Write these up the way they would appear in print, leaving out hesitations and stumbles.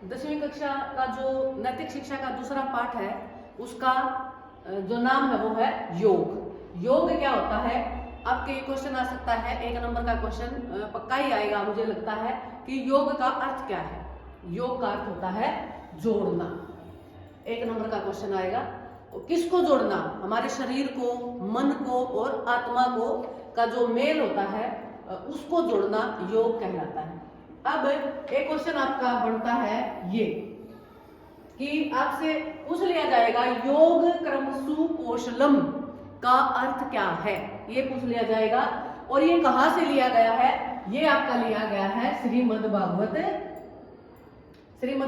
10वीं कक्षा का जो नैतिक शिक्षा का दूसरा पाठ है उसका जो नाम है वो है योग। योग क्या होता है? आपके क्वेश्चन आ सकता है, 1 नंबर का क्वेश्चन पक्का ही आएगा मुझे लगता है कि योग का अर्थ क्या है। योग का अर्थ होता है जोड़ना। 1 नंबर का क्वेश्चन आएगा। किसको जोड़ना? हमारे शरीर को, मन को और आत्मा को का जो मेल होता है उसको जोड़ना योग कहलाता है। अब एक क्वेश्चन आपका बनता है ये कि आपसे पूछ लिया जाएगा योग क्रमसु कौशलम का अर्थ क्या है, ये पूछ लिया जाएगा। और ये कहां से लिया गया है? ये आपका लिया गया है श्रीमद्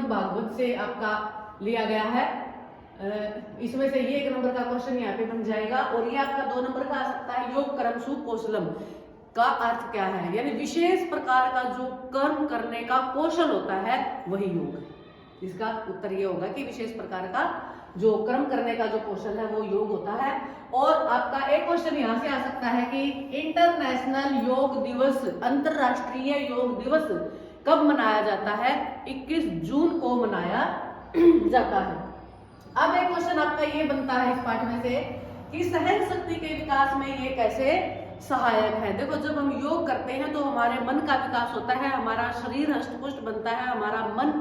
भागवत से आपका लिया गया है। इसमें से ये 1 नंबर का क्वेश्चन यहाँ पे बन जाएगा। और ये आपका 2 नंबर का आ सकता है योग कर्मसु कौशलम का अर्थ क्या है, यानी विशेष प्रकार का जो कर्म करने का कौशल होता है वही योग है। इसका उत्तर ये होगा कि विशेष प्रकार का जो कर्म करने का जो कौशल है वो योग होता है। और आपका एक क्वेश्चन यहाँ से आ सकता है कि इंटरनेशनल योग दिवस, अंतरराष्ट्रीय योग दिवस कब मनाया जाता है? 21 जून को मनाया जाता है। अब एक क्वेश्चन आपका ये बनता है इस पाठ में से कि सहन शक्ति के विकास में ये कैसे सहायक है। देखो, जब हम योग करते हैं तो हमारे मन का विकास होता है, हमारा शरीर हष्टपुष्ट बनता है, हमारा मन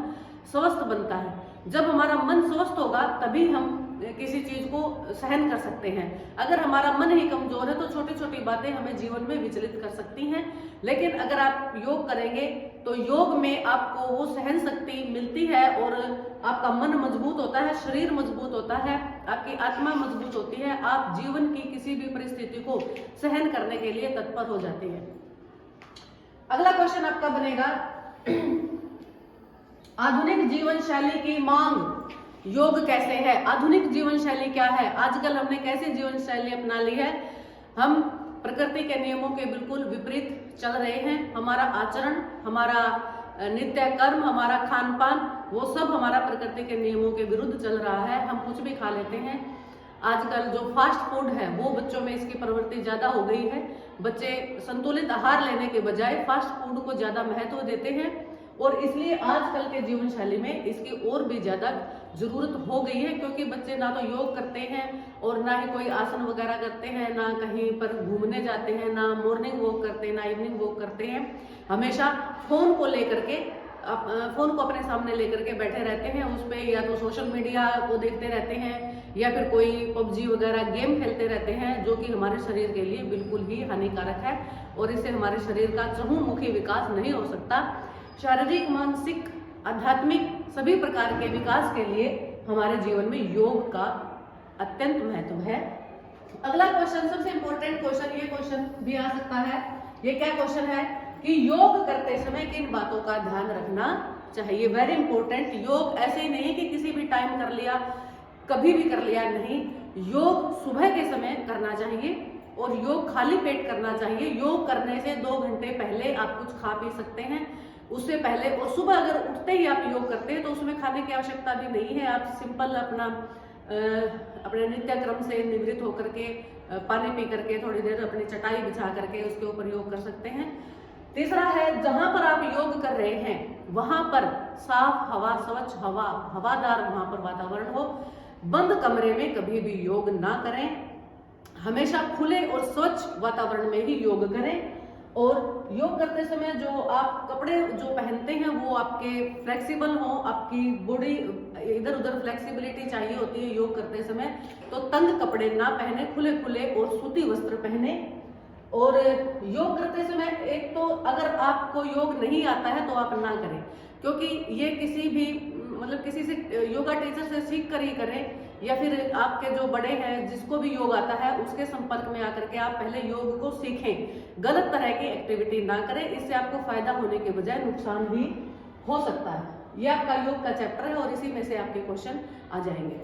स्वस्थ बनता है। जब हमारा मन स्वस्थ होगा तभी हम किसी चीज को सहन कर सकते हैं। अगर हमारा मन ही कमजोर है तो छोटी छोटी बातें हमें जीवन में विचलित कर सकती हैं। लेकिन अगर आप योग करेंगे तो योग में आपको वो सहन शक्ति मिलती है और आपका मन मजबूत होता है, शरीर मजबूत होता है, आपकी आत्मा मजबूत होती है। आप जीवन की किसी भी परिस्थिति को सहन करने के लिए तत्पर हो जाते हैं। अगला क्वेश्चन आपका बनेगा आधुनिक जीवन शैली की मांग योग कैसे है? आधुनिक जीवन शैली क्या है? आजकल हमने कैसी जीवन शैली अपना ली है? हम प्रकृति के नियमों के बिल्कुल विपरीत चल रहे हैं। हमारा आचरण, हमारा नित्य कर्म, हमारा खान पान, वो सब हमारा प्रकृति के नियमों के विरुद्ध चल रहा है। हम कुछ भी खा लेते हैं। आजकल जो फास्ट फूड है वो बच्चों में इसकी प्रवृत्ति ज्यादा हो गई है। बच्चे संतुलित आहार लेने के बजाय फास्ट फूड को ज्यादा महत्व देते हैं और इसलिए आजकल के जीवन शैली में इसकी और भी ज्यादा जरूरत हो गई है, क्योंकि बच्चे ना तो योग करते हैं और ना ही कोई आसन वगैरह करते हैं, ना कहीं पर घूमने जाते हैं, ना मॉर्निंग वॉक करते हैं, ना इवनिंग वॉक करते हैं। हमेशा फोन को लेकर के, फोन को अपने सामने लेकर के बैठे रहते हैं। उस पर या तो सोशल मीडिया को देखते रहते हैं या फिर कोई पबजी वगैरह गेम खेलते रहते हैं, जो कि हमारे शरीर के लिए बिल्कुल ही हानिकारक है और इससे हमारे शरीर का चहुमुखी विकास नहीं हो सकता। शारीरिक, मानसिक, आध्यात्मिक सभी प्रकार के विकास के लिए हमारे जीवन में योग का अत्यंत महत्व है। अगला क्वेश्चन, सबसे इंपॉर्टेंट क्वेश्चन, ये क्वेश्चन भी आ सकता है। ये क्या क्वेश्चन है कि योग करते समय किन बातों का ध्यान रखना चाहिए? Very important. योग ऐसे ही नहीं कि किसी भी टाइम कर लिया, कभी भी कर लिया, नहीं। योग सुबह के समय करना चाहिए और योग खाली पेट करना चाहिए। योग करने से 2 घंटे पहले आप कुछ खा पी सकते हैं, उससे पहले। और सुबह अगर उठते ही आप योग करते हैं तो उसमें खाने की आवश्यकता भी नहीं है। आप सिंपल अपने नित्य क्रम से निवृत्त होकर के पानी पी करके थोड़ी देर अपनी चटाई बिछा करके उसके ऊपर योग कर सकते हैं। तीसरा है, जहां पर आप योग कर रहे हैं वहां पर साफ हवा, स्वच्छ हवा, हवादार वहां पर वातावरण हो। बंद कमरे में कभी भी योग ना करें। हमेशा खुले और स्वच्छ वातावरण में ही योग करें। और योग करते समय जो आप कपड़े जो पहनते हैं वो आपके फ्लेक्सिबल हो, आपकी बॉडी इधर उधर फ्लेक्सिबिलिटी चाहिए होती है योग करते समय, तो तंग कपड़े ना पहने, खुले खुले और सूती वस्त्र पहने। और योग करते समय एक तो अगर आपको योग नहीं आता है तो आप ना करें, क्योंकि ये किसी भी किसी से योगा टीचर से सीख कर ही करें या फिर आपके जो बड़े हैं जिसको भी योग आता है उसके संपर्क में आकर के आप पहले योग को सीखें। गलत तरह की एक्टिविटी ना करें, इससे आपको फायदा होने के बजाय नुकसान भी हो सकता है। यह आपका योग का चैप्टर है और इसी में से आपके क्वेश्चन आ जाएंगे।